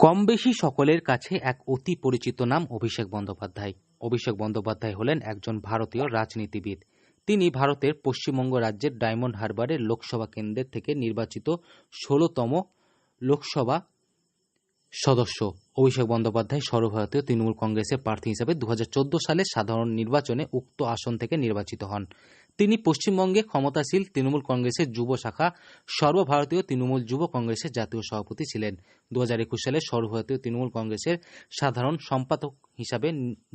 কম বেশি সকলের কাছে এক অতি পরিচিত নাম অভিষেক বন্দ্যোপাধ্যায়। অভিষেক বন্দ্যোপাধ্যায় হলেন একজন ভারতীয় রাজনীতিবিদ। তিনি ভারতের পশ্চিমবঙ্গ রাজ্যের ডায়মন্ড হারবারের লোকসভা কেন্দ্রের থেকে নির্বাচিত ১৬তম লোকসভা সদস্য। অভিষেক বন্দ্যোপাধ্যায় সর্বভারতীয় তৃণমূল কংগ্রেসের প্রার্থী হিসেবে ২০১৪ সালে সাধারণ নির্বাচনে উক্ত আসন থেকে নির্বাচিত হন। তিনি পশ্চিমবঙ্গে ক্ষমতাসীন তৃণমূল কংগ্রেসের যুব শাখা সর্বভারতীয় তৃণমূল যুব কংগ্রেসের জাতীয় সভাপতি ছিলেন। ২০২১ সালে সর্বভারতীয় তৃণমূল কংগ্রেসের সাধারণ সম্পাদক হিসাবে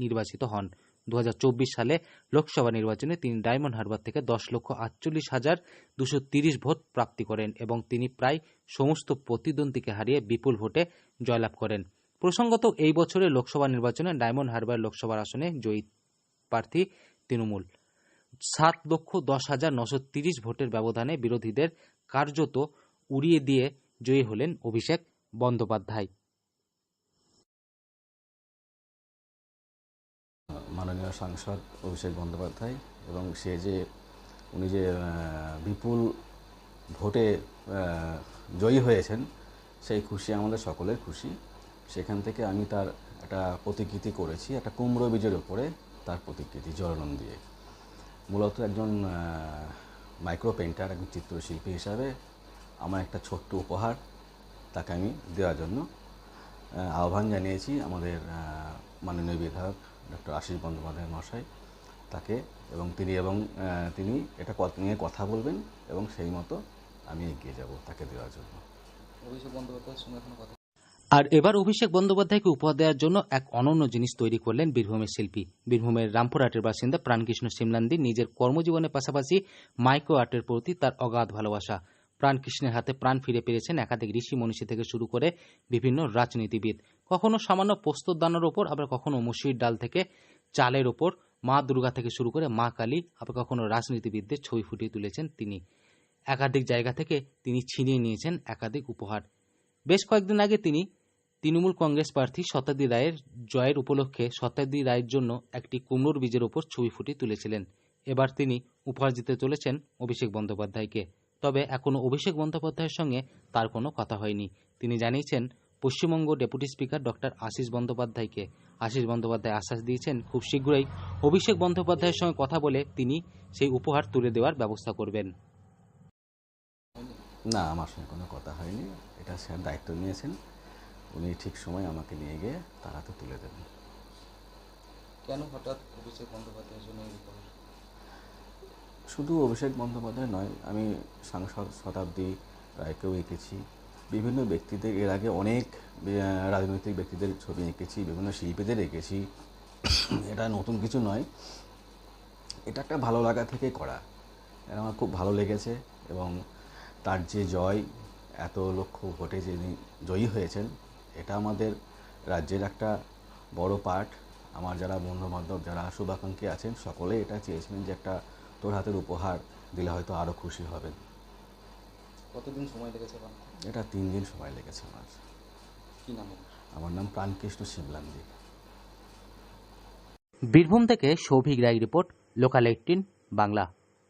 নির্বাচিত হন। ২০২৪ সালে লোকসভা নির্বাচনে তিনি ডায়মন্ড হারবার থেকে ১০,৪৮,২৩০ ভোট প্রাপ্তি করেন এবং তিনি প্রায় সমস্ত প্রতিদ্বন্দ্বীকে হারিয়ে বিপুল ভোটে জয়লাভ করেন। প্রসঙ্গত, এই বছরের লোকসভা নির্বাচনে ডায়মন্ড হারবার লোকসভা আসনে জয়ী প্রার্থী তৃণমূল ৭,১০,৯৩০ ভোটের ব্যবধানে বিরোধীদের কার্যত উড়িয়ে দিয়ে জয়ী হলেন অভিষেক বন্দ্যোপাধ্যায়। মাননীয় সাংসদ অভিষেক বন্দ্যোপাধ্যায় এবং উনি যে বিপুল ভোটে জয়ী হয়েছেন সেই খুশি আমাদের সকলের খুশি। সেখান থেকে আমি তার একটা প্রতিকৃতি করেছি, একটা কুমড়ো বীজের উপরে তার প্রতিকৃতি জলরং দিয়ে। মূলত একজন মাইক্রো পেইন্টার, একজন চিত্রশিল্পী হিসাবে আমার একটা ছোট্ট উপহার তাকে আমি দেওয়ার জন্য আহ্বান জানিয়েছি আমাদের মাননীয় বিধায়ক ডক্টর আশিস বন্দ্যোপাধ্যায় মহাশয় তাকে, এবং তিনি এটা নিয়ে কথা বলবেন এবং সেই মতো আমি এগিয়ে যাব তাকে দেওয়ার জন্য। অভিষেক বন্দ্যোপাধ্যায়ের সঙ্গে কোনো কথা। আর এবার অভিষেক বন্দ্যোপাধ্যায়কে উপহার দেওয়ার জন্য এক অনন্য জিনিস তৈরি করলেন বীরভূমের শিল্পী। বীরভূমের রামপুরহাটের বাসিন্দা প্রাণকৃষ্ণ সিমলান্দি নিজের কর্মজীবনের পাশাপাশি মাইক্রো আর্টের প্রতি তার অগাধ ভালোবাসা। প্রাণকৃষ্ণের হাতে প্রাণ ফিরে পেয়েছেন একাধিক ঋষি মনীষী থেকে শুরু করে বিভিন্ন রাজনীতিবিদ। কখনো সামান্য পোস্তর দানার ওপর, আবার কখনো মসুরির ডাল থেকে চালের ওপর, মা দুর্গা থেকে শুরু করে মা কালী, আবার কখনো রাজনীতিবিদদের ছবি ফুটিয়ে তুলেছেন তিনি। একাধিক জায়গা থেকে তিনি ছিনিয়ে নিয়েছেন একাধিক উপহার। বেশ কয়েকদিন আগে তিনি তৃণমূল কংগ্রেস প্রার্থী শতাব্দী রায়ের জয়ের উপলক্ষে শতাব্দী রায়ের জন্য একটি কুমড়োর বীজের ওপর ছবি ফুটিয়ে তুলেছিলেন। এবার তিনি উপহার দিতে চলেছেন অভিষেক বন্দ্যোপাধ্যায়কে। তবে এখনও অভিষেক বন্দ্যোপাধ্যায়ের সঙ্গে তার কোনো কথা হয়নি। তিনি জানিয়েছেন Paschimbanga deputy speaker doctor Ashis বন্দ্যোপাধ্যায়কে। আশিস বন্দ্যোপাধ্যায় আশ্বাস দিয়েছেন খুব শীঘ্রই অভিষেক বন্দ্যোপাধ্যায়ের সঙ্গে কথা বলে তিনি সেই উপহার তুলে দেওয়ার ব্যবস্থা করবেন। না, আমার সঙ্গে কোনো কথা হয়নি। এটা স্যার দায়িত্ব নিয়েছেন, উনি ঠিক সময় আমাকে নিয়ে গিয়ে তার হাতে তুলে দেবেন। কেন হঠাৎ অভিষেক বন্দ্যোপাধ্যায়ের জন্য এই উপহার? শুধু অভিষেক বন্দ্যোপাধ্যায় নয়, আমি সাংসদ শতাব্দী রায়কেও এঁকেছি, বিভিন্ন ব্যক্তিদের, এর আগে অনেক রাজনৈতিক ব্যক্তিদের ছবি এঁকেছি, বিভিন্ন শিল্পীদের এঁকেছি। এটা নতুন কিছু নয়, এটা একটা ভালো লাগা থেকে করা। এটা আমার খুব ভালো লেগেছে এবং তার যে জয়, এত লক্ষ ভোটে যিনি জয়ী হয়েছেন, এটা আমাদের রাজ্যের একটা বড় পার্ট। আমার যারা বন্ধুবান্ধব, যারা শুভাকাঙ্ক্ষী আছেন, সকলে এটা চেয়েছিলেন যে একটা তোর হাতের উপহার দিলে হয়তো আরও খুশি হবেন। কতদিন সময় লেগেছে? এটা 3 দিন সময় লেগেছে আমার। কি নাম? আমার নাম প্রাণকৃষ্ণ সিমলান্দি। বীরভূম থেকে সৌভিক রায় রিপোর্ট, লোকাল 18 বাংলা।